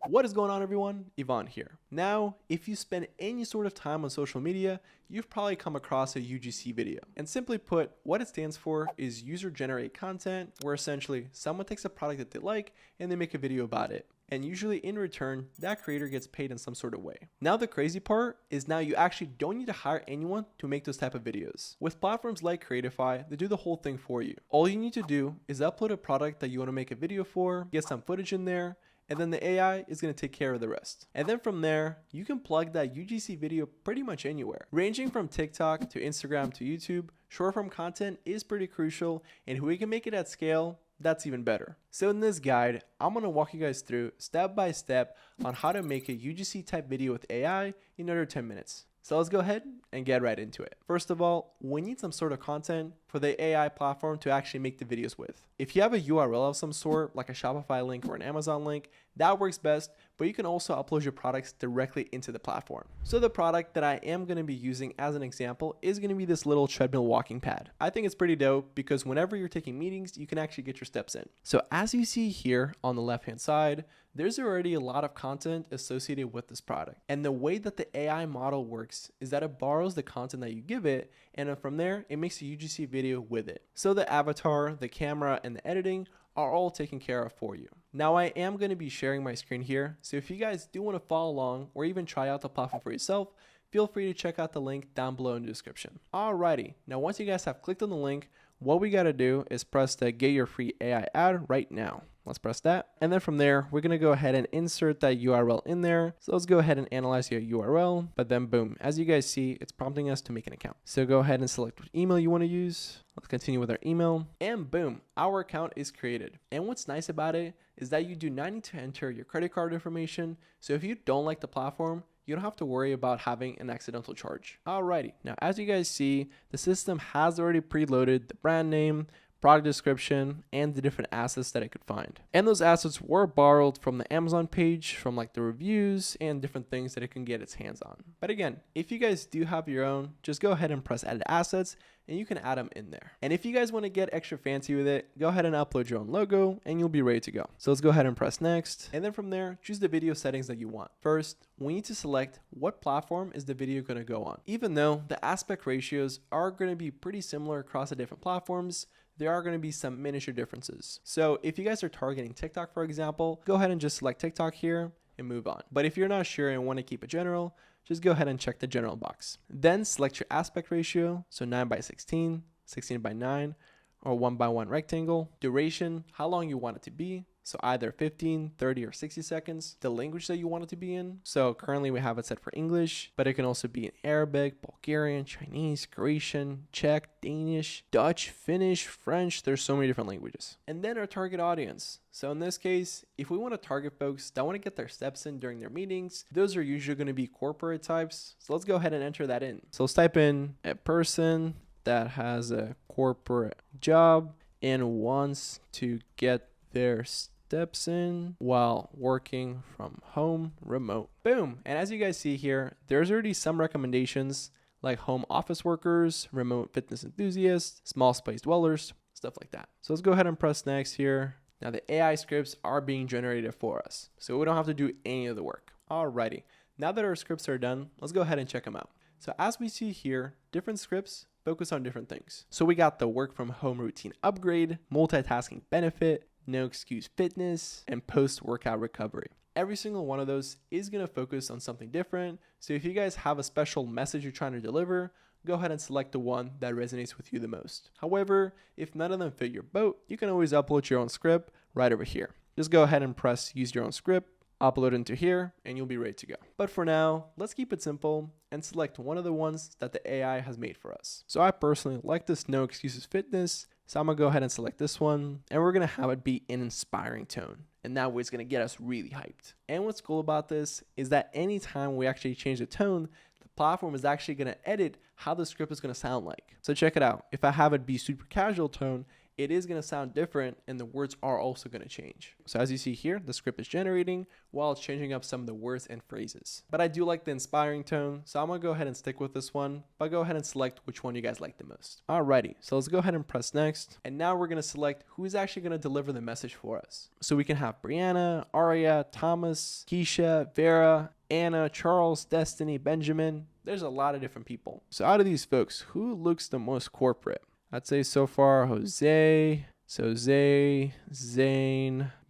What is going on, everyone? Ivan here. Now, if you spend any sort of time on social media, you've probably come across a UGC video. And simply put, what it stands for is user generated content, where essentially someone takes a product that they like and they make a video about it. And usually in return, that creator gets paid in some sort of way. Now the crazy part is now you actually don't need to hire anyone to make those type of videos. With platforms like Creatify, they do the whole thing for you. All you need to do is upload a product that you want to make a video for, get some footage in there, and then the AI is going to take care of the rest. And then from there, you can plug that UGC video pretty much anywhere. Ranging from TikTok to Instagram to YouTube, short form content is pretty crucial, and if we can make it at scale, that's even better. So in this guide, I'm going to walk you guys through step by step on how to make a UGC type video with AI in under 10 minutes. So let's go ahead and get right into it. First of all, we need some sort of content for the AI platform to actually make the videos with. If you have a URL of some sort, like a Shopify link or an Amazon link, that works best, but you can also upload your products directly into the platform. So the product that I am going to be using as an example is going to be this little treadmill walking pad. I think it's pretty dope because whenever you're taking meetings, you can actually get your steps in. So as you see here on the left-hand side, there's already a lot of content associated with this product. And the way that the AI model works is that it borrows the content that you give it, and then from there, it makes a UGC video with it. So the avatar, the camera, and the editing are all taken care of for you. Now I am going to be sharing my screen here, so if you guys do want to follow along or even try out the platform for yourself, feel free to check out the link down below in the description. Alrighty, now once you guys have clicked on the link, what we got to do is press the get your free AI ad right now. Let's press that. And then from there, we're going to go ahead and insert that URL in there. So let's go ahead and analyze your URL, but then boom, as you guys see, it's prompting us to make an account. So go ahead and select what email you want to use. Let's continue with our email, and boom, our account is created. And what's nice about it is that you do not need to enter your credit card information. So if you don't like the platform, you don't have to worry about having an accidental charge. Alrighty, now as you guys see, the system has already preloaded the brand name, product description, and the different assets that it could find. And those assets were borrowed from the Amazon page, from like the reviews and different things that it can get its hands on. But again, if you guys do have your own, just go ahead and press edit assets and you can add them in there. And if you guys want to get extra fancy with it, go ahead and upload your own logo and you'll be ready to go. So let's go ahead and press next. And then from there, choose the video settings that you want. First, we need to select what platform is the video going to go on. Even though the aspect ratios are going to be pretty similar across the different platforms, there are going to be some miniature differences. So if you guys are targeting TikTok, for example, go ahead and just select TikTok here and move on. But if you're not sure and want to keep it general, just go ahead and check the general box. Then select your aspect ratio, so 9:16, 16:9, or 1:1 rectangle. Duration, how long you want it to be. So either 15, 30, or 60 seconds. The language that you want it to be in. So currently we have it set for English, but it can also be in Arabic, Bulgarian, Chinese, Croatian, Czech, Danish, Dutch, Finnish, French. There's so many different languages. And then our target audience. So in this case, if we want to target folks that want to get their steps in during their meetings, those are usually going to be corporate types. So let's go ahead and enter that in. So let's type in a person that has a corporate job and wants to get their steps in while working from home remote. Boom. And as you guys see here, there's already some recommendations like home office workers, remote fitness enthusiasts, small space dwellers, stuff like that. So let's go ahead and press next here. Now the AI scripts are being generated for us, so we don't have to do any of the work. Alrighty. Now that our scripts are done, let's go ahead and check them out. So as we see here, different scripts focus on different things. So we got the work from home routine upgrade, multitasking benefit, no excuse fitness, and post-workout recovery. Every single one of those is going to focus on something different. So if you guys have a special message you're trying to deliver, go ahead and select the one that resonates with you the most. However, if none of them fit your boat, you can always upload your own script right over here. Just go ahead and press use your own script, upload into here, and you'll be ready to go. But for now, let's keep it simple and select one of the ones that the AI has made for us. So I personally like this no excuses fitness. So I'm gonna go ahead and select this one, and we're gonna have it be an inspiring tone. And that way it's gonna get us really hyped. And what's cool about this is that anytime we actually change the tone, the platform is actually gonna edit how the script is gonna sound like. So check it out. If I have it be super casual tone, it is going to sound different and the words are also going to change. So as you see here, the script is generating while it's changing up some of the words and phrases. But I do like the inspiring tone, so I'm going to go ahead and stick with this one, but go ahead and select which one you guys like the most. Alrighty, so let's go ahead and press next. And now we're going to select who is actually going to deliver the message for us. So we can have Brianna, Aria, Thomas, Keisha, Vera, Anna, Charles, Destiny, Benjamin. There's a lot of different people. So out of these folks, who looks the most corporate? I'd say so far Jose, Zane,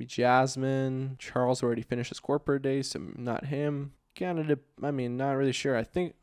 Jasmine. Charles already finished his corporate day, so not him. Not really sure. I think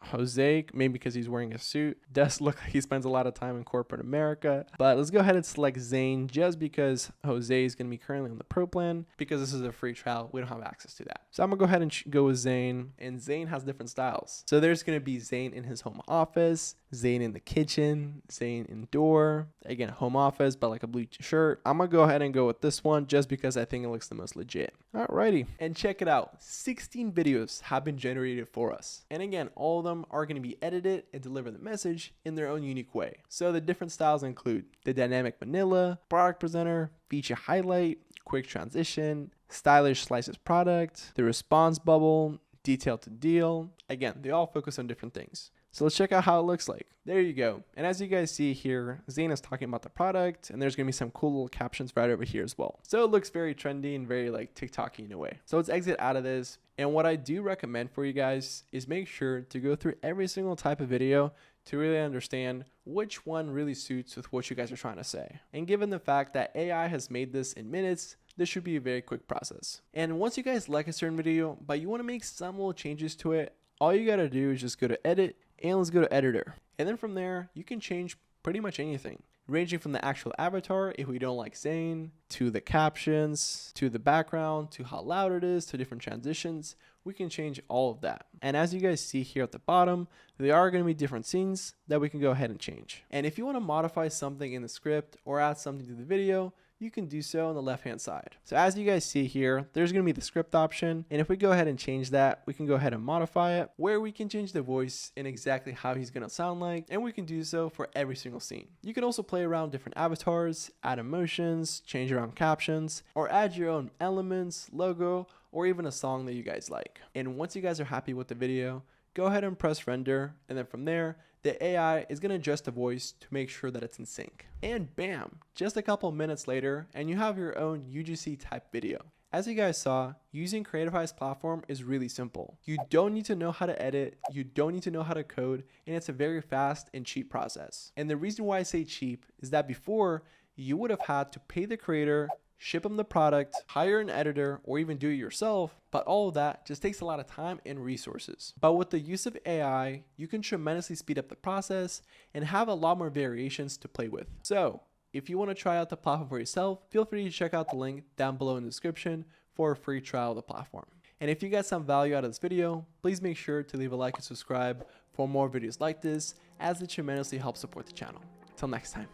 Jose, maybe because he's wearing a suit, does look like he spends a lot of time in corporate America. But let's go ahead and select Zane just because Jose is going to be currently on the pro plan. Because this is a free trial, we don't have access to that. So I'm going to go ahead and go with Zane. And Zane has different styles. So there's going to be Zane in his home office, Zane in the kitchen, Zane indoor. Again, home office, but like a blue shirt. I'm going to go ahead and go with this one just because I think it looks the most legit. Alrighty. And check it out. 16 videos have been generated for us. And again, all of them are going to be edited and deliver the message in their own unique way. So the different styles include the dynamic vanilla, product presenter, feature highlight, quick transition, stylish slices product, the response bubble, detail to deal. Again, they all focus on different things. So let's check out how it looks like. There you go. And as you guys see here, Zane is talking about the product, and there's going to be some cool little captions right over here as well. So it looks very trendy and very like TikTok-y in a way. So let's exit out of this. And what I do recommend for you guys is make sure to go through every single type of video to really understand which one really suits with what you guys are trying to say. And given the fact that AI has made this in minutes, this should be a very quick process. And once you guys like a certain video, but you want to make some little changes to it, all you got to do is just go to edit and let's go to editor. And then from there, you can change pretty much anything, ranging from the actual avatar, if we don't like Zane, to the captions, to the background, to how loud it is, to different transitions. We can change all of that. And as you guys see here at the bottom, there are going to be different scenes that we can go ahead and change. And if you want to modify something in the script or add something to the video, you can do so on the left hand side. So as you guys see here, there's going to be the script option. And if we go ahead and change that, we can go ahead and modify it where we can change the voice and exactly how he's going to sound like. And we can do so for every single scene. You can also play around different avatars, add emotions, change around captions, or add your own elements, logo, or even a song that you guys like. And once you guys are happy with the video, go ahead and press render. And then from there, the AI is going to adjust the voice to make sure that it's in sync. And bam, just a couple minutes later, and you have your own UGC type video. As you guys saw, using Creatify's platform is really simple. You don't need to know how to edit, you don't need to know how to code, and it's a very fast and cheap process. And the reason why I say cheap is that before, you would have had to pay the creator, ship them the product, hire an editor, or even do it yourself, but all of that just takes a lot of time and resources. But with the use of AI, you can tremendously speed up the process and have a lot more variations to play with. So if you want to try out the platform for yourself, feel free to check out the link down below in the description for a free trial of the platform. And if you got some value out of this video, please make sure to leave a like and subscribe for more videos like this, as it tremendously helps support the channel. Till next time,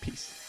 peace.